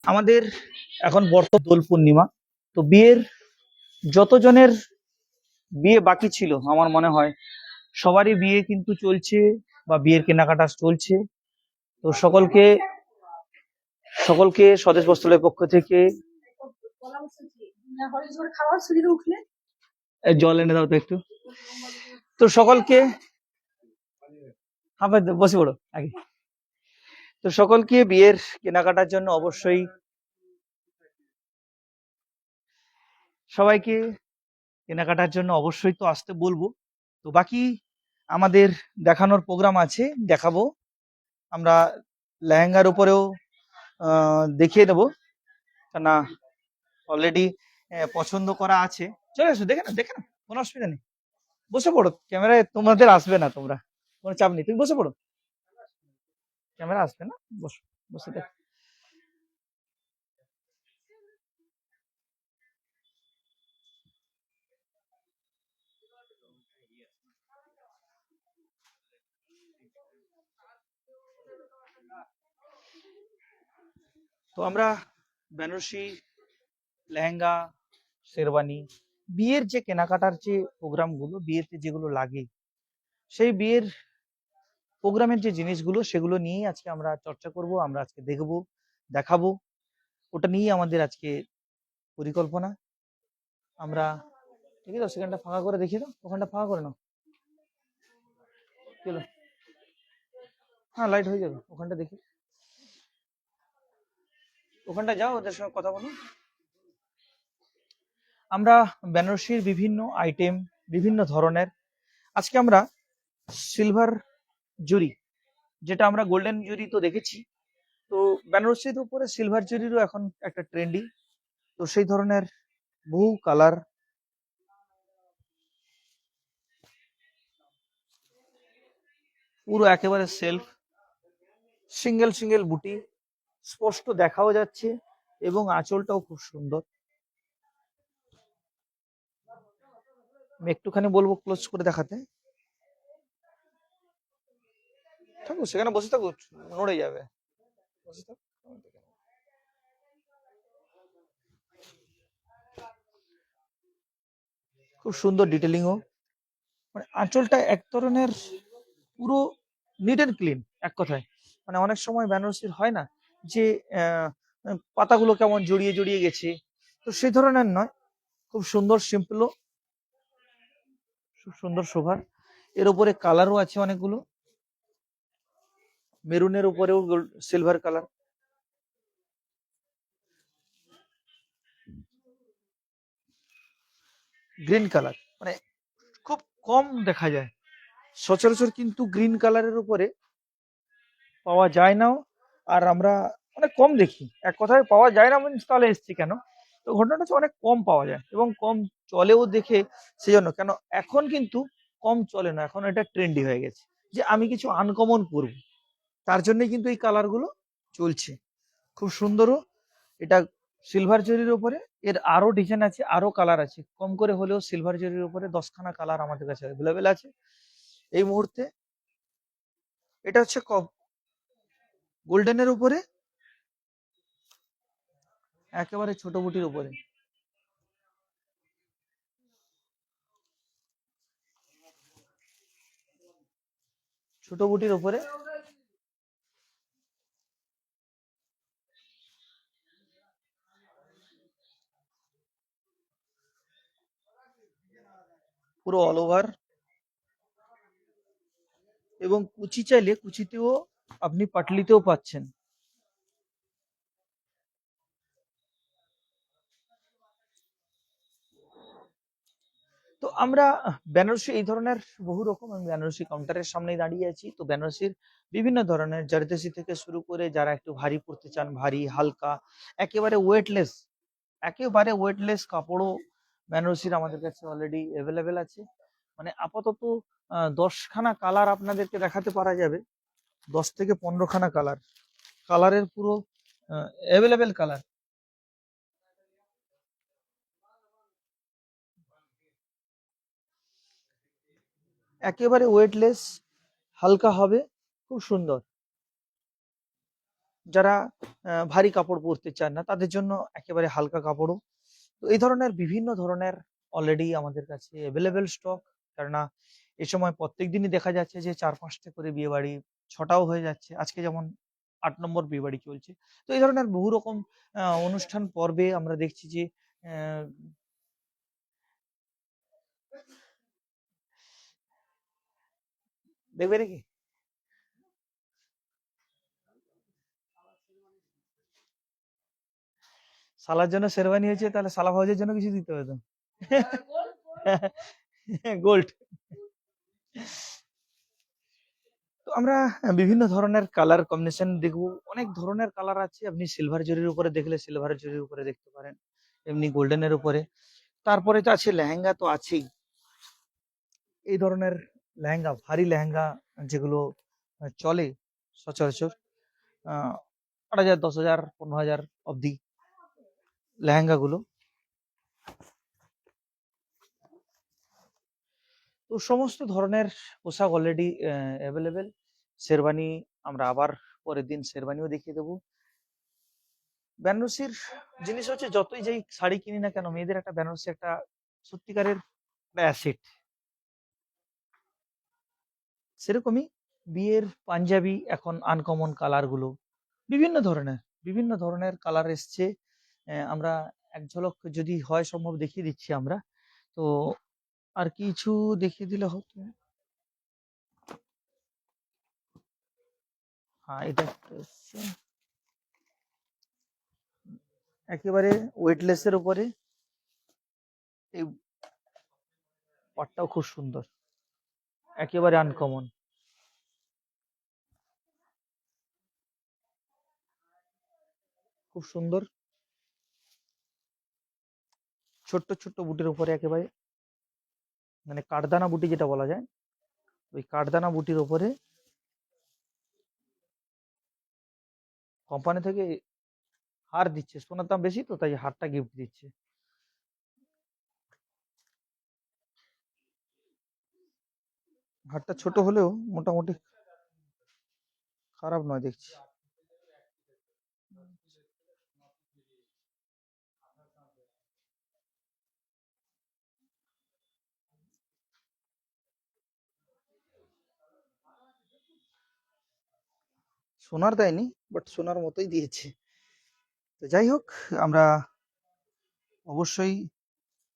আমাদের এখন বর্তমান দোল পূর্ণিমা। তো বিয়ের যতজনের বিয়ে বাকি ছিল আমার মনে হয় সবারই বিয়ে কিন্তু চলছে বা বিয়ের কেনাকাটা চলছে। তো সকলকে সকলকে স্বদেশ বস্ত্রালয়ের পক্ষ থেকে জল এনে দাও তো একটু। তো সকলকে হ্যাঁ ভাই, বসে পড়ো আগে। তো সকলকে বিয়ের কেনাকাটার জন্য অবশ্যই সবাইকে কেনাকাটার জন্য অবশ্যই তো আসতে বলবো। তো বাকি আমাদের দেখানোর প্রোগ্রাম আছে, দেখাবো আমরা। লেহেঙ্গার উপরেও দেখিয়ে দেবো, না অলরেডি পছন্দ করা আছে। চলে এসো, দেখে না দেখে না, কোনো অসুবিধা নেই। বসে পড়ো, ক্যামেরায় তোমাদের আসবে না, তোমরা কোনো চাপ নেই, তুমি বসে পড়ো, ক্যামেরা আসবে না, বসো, বসে দেখো। তো আমরা বেনারসি লেহেঙ্গা, শেরওয়ানি, বিয়ের যে কেনাকাটার যে প্রোগ্রামগুলো, বিয়েতে যেগুলো লাগে, সেই বিয়ের প্রোগ্রামের যে জিনিসগুলো সেগুলো নিয়েই আজকে আমরা চর্চা করব, আমরা আজকে দেখব, দেখাবো। ওটা নিয়েই আমাদের আজকে পরিকল্পনা। আমরা ঠিক আছে, সেখানটা ফাঁকা করে দেখিয়ে দাও, ওখানটা ফাঁকা করে নাও। চলো, হ্যাঁ লাইট হয়ে যাবে, ওখানটা দেখি, ওখানটা যাও, ওদের সঙ্গে কথা বলো। আমরা বেনারসির বিভিন্ন আইটেম, বিভিন্ন ধরনের, আজকে আমরা সিলভার জুরি, যেটা আমরা গোল্ডেন জুরি তো দেখেছি, তো বেনারসির উপরে সিলভার জুরিরও এখন একটা ট্রেন্ডি। তো সেই ধরনের বহু কালার, পুরো একেবারে সেলফ, সিঙ্গেল সিঙ্গেল বুটি, স্পষ্ট দেখাও যাচ্ছে এবং আঁচলটাও খুব সুন্দর। আমি একটুখানি বলবো ক্লোজ করে দেখাতে, থাকো সেখানে বসে থাকো, নড়ে যাবে, বসে থাকো। খুব সুন্দর ডিটেলিংও, মানে আঁচলটা এক ধরনের পুরো নিট এন্ড ক্লিন, এক কথায়। মানে অনেক সময় বেনারসির হয় না যে আহ, পাতাগুলো কেমন জড়িয়ে জড়িয়ে গেছে, তো সেই ধরনের নয়, খুব সুন্দর সিম্পলও, খুব সুন্দর শোভার। এর উপরে কালারও আছে অনেকগুলো, মেরুনের উপরেও সিলভার কালার, গ্রিন কালার, মানে খুব কম দেখা যায় সচরাচর, কিন্তু গ্রিন কালারের উপরে পাওয়া যায় নাও। আর আমরা অনেক কম দেখি, এক কথায় পাওয়া যায় না মিন্স তাহলে এসছি কেন। তো ঘটনাটা হচ্ছে অনেক কম পাওয়া যায় এবং কম চলেও দেখে, সেই জন্য কেন এখন কিন্তু কম চলে না, এখন এটা ট্রেন্ডি হয়ে গেছে যে আমি কিছু আনকমন করব, তার জন্যই কিন্তু এই কালারগুলো চলছে। খুব সুন্দরও এটা, সিলভার জরির উপরে এর আরো ডিজাইন আছে, আরো কালার আছে, কম করে হলেও সিলভার জরির উপরে 10খানা কালার আমাদের কাছে অ্যাভেলেবেল আছে এই মুহূর্তে। এটা হচ্ছে গোল্ডেনের উপরে, একেবারে ছোট বুটির উপরে, ছোট বুটির উপরে পুরো অল ওভার, এবং কুচি চাইলে কুচিতেও আপনি পাটলিতেও পাচ্ছেন। তো আমরা বেনারসি এই ধরনের বহু রকম, আমি বেনারসি কাউন্টারের সামনে দাঁড়িয়ে আছি। তো বেনারসির বিভিন্ন ধরনের জারদোসি থেকে শুরু করে যারা একটু ভারী পড়তে চান, ভারী হালকা, একেবারে ওয়েটলেস, একেবারে ওয়েটলেস কাপড়ও বেনারসির আমাদের কাছে অলরেডি অ্যাভেলেবেল আছে। মানে আপাতত 10খানা কালার আপনাদেরকে দেখাতে পারা যাবে, 10 থেকে 15খানা কালার, কালারের পুরো অ্যাভেলেবেল কালার। একেবারে ওয়েটলেস, হালকা হবে, খুব সুন্দর। যারা ভারী কাপড় পরতে চান না তাদের জন্য একেবারে হালকা কাপড়ও। তো এই ধরনের বিভিন্ন ধরনের অলরেডি আমাদের কাছে অ্যাভেলেবেল স্টক। কেননা এ সময় প্রত্যেক দিনই দেখা যাচ্ছে যে ৪-৫টা করে বিয়ে বাড়ি, ৬টাও হয়ে যাচ্ছে। আজকে যেমন ৮ নম্বর বিয়ে বাড়ি চলছে। তো এই ধরনের বহু রকম অনুষ্ঠান পর্বে আমরা দেখছি যে আহ, দেখবে নাকি সালার জন্য শেরবানি হয়েছে, তাহলে সালা ভাউজের জন্য কিছু দিতে হবে তো। গোল্ড। তো আমরা বিভিন্ন ধরনের কালার কম্বিনেশন দেখবো, অনেক ধরনের কালার আছে। আপনি সিলভার জরির উপরে দেখলে সিলভার জরির উপরে দেখতে পারেন, এমনি গোল্ডেনের উপরে। তারপরে তো আছে লেহেঙ্গা, তো আছেই। এই ধরনের লেহেঙ্গা, ভারী লেহেঙ্গা যেগুলো চলে সচরাচর ৮,০০০, ১০,০০০, ১৫,০০০ অবধি লেহেঙ্গা গুলো। তো সমস্ত ধরনের পোশাক অলরেডি অ্যাভেলেবেল। শেরবানি আমরা আবার পরের দিন শেরবানিও দেখিয়ে দেবো। বেনারসির জিনিস হচ্ছে, যতই যেই শাড়ি কিনি না কেন, মেয়েদের একটা বেনারসি একটা সত্যিকারের অ্যাসেট। সেরকমই বিয়ের পাঞ্জাবি এখন আনকমন কালার গুলো বিভিন্ন ধরনের কালার এসছে। আমরা এক ঝলক যদি হয় সম্ভব দেখিয়ে দিচ্ছি আমরা। তো আর কিছু দেখিয়ে দিলে হতো। হ্যাঁ, এটা একটা এসছে একেবারে ওয়েটলেসের উপরে। এই পাটটাও খুব সুন্দর, একেবারে আনকমন, খুব সুন্দর। ছোট্ট ছোট্ট বুটির উপরে একেবারে, মানে কাঠদানা বুটি যেটা বলা যায়, ওই কাঠদানা বুটির উপরে কোম্পানি থেকে হার দিচ্ছে। সোনার দাম বেশি তো তাই হারটা গিফট দিচ্ছে। হারটা ছোট হলেও মোটামুটি খারাপ নয় দেখছি। সোনার দেয়নি, বাট সোনার মতোই দিয়েছে। তো যাই হোক, আমরা অবশ্যই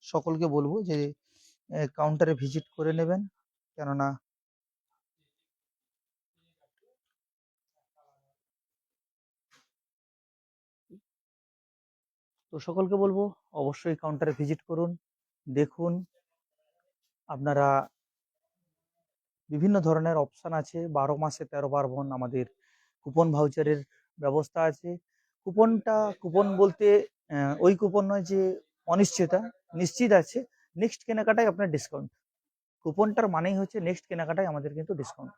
সকলকে বলবো যে কাউন্টারে ভিজিট করে নেবেন। কেননা তো সকলকে বলবো অবশ্যই কাউন্টারে ভিজিট করুন, দেখুন। আপনারা বিভিন্ন ধরনের অপশন আছে, ১২ মাসে ১৩ পার্বণ আমাদের কুপন ভাউচারের ব্যবস্থা আছে। কুপন বলতে ওই কুপন নয় যে অনিশ্চয়তা, নিশ্চিত আছে নেক্সট কেনাকাটায় আপনার ডিসকাউন্ট। কুপনটার মানেই হচ্ছে নেক্সট কেনাকাটায় আমাদের কিন্তু ডিসকাউন্ট।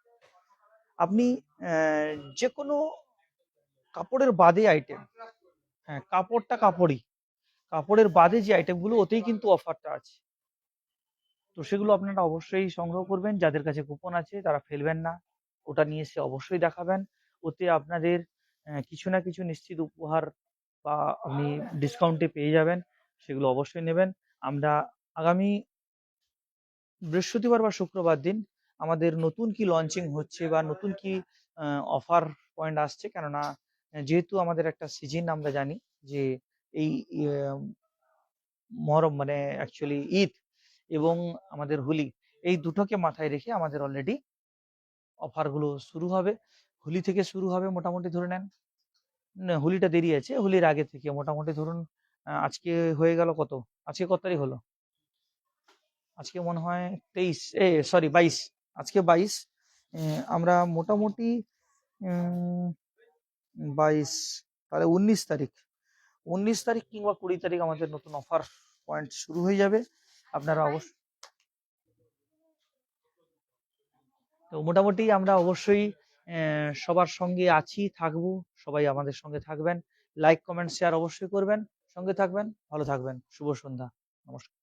আপনি যে কোনো কাপড়ের বাদে আইটেম, হ্যাঁ কাপড়টা কাপড়ই, কাপড়ের বাদে যে আইটেমগুলো ওতেই কিন্তু অফারটা আছে। তো সেগুলো আপনারা অবশ্যই সংগ্রহ করবেন। যাদের কাছে কুপন আছে তারা ফেলবেন না, ওটা নিয়ে এসে অবশ্যই দেখাবেন। ওতে আপনাদের কিছু না কিছু নিশ্চিত উপহার বা আপনি ডিসকাউন্টে পেয়ে যাবেন, সেগুলো অবশ্যই নেবেন। আমরা আগামী বৃহস্পতিবার বা শুক্রবার দিন আমাদের নতুন কি লঞ্চিং হচ্ছে বা নতুন কি অফার পয়েন্ট আসছে, কেননা যেহেতু আমাদের একটা সিজন আমরা জানি যে এই মহরম মানে অ্যাকচুয়ালি ঈদ এবং আমাদের হোলি, এই দুটোকে মাথায় রেখে আমাদের অলরেডি অফারগুলো শুরু হবে। হোলি থেকে শুরু হবে মোটামুটি ধরে নেন, না, হোলিটা দেরি আছে, হোলির আগে থেকে মোটামুটি ধরুন আজকে হয়ে গেল কত, আজকে কত তারিখ হলো, আজকে মনে হয় 23, সরি 22, আজকে 22। আমরা মোটামুটি 22, তাহলে 19 তারিখ, 19 তারিখ কিংবা 20 তারিখ আমাদের নতুন অফার পয়েন্ট শুরু হয়ে যাবে। আপনারা অবশ্যই, তো মোটামুটি আমরা অবশ্যই সবার সঙ্গে আছি, থাকবো। সবাই আমাদের সঙ্গে থাকবেন, লাইক কমেন্ট শেয়ার অবশ্যই করবেন, সঙ্গে থাকবেন, ভালো থাকবেন। শুভ সন্ধ্যা, নমস্কার।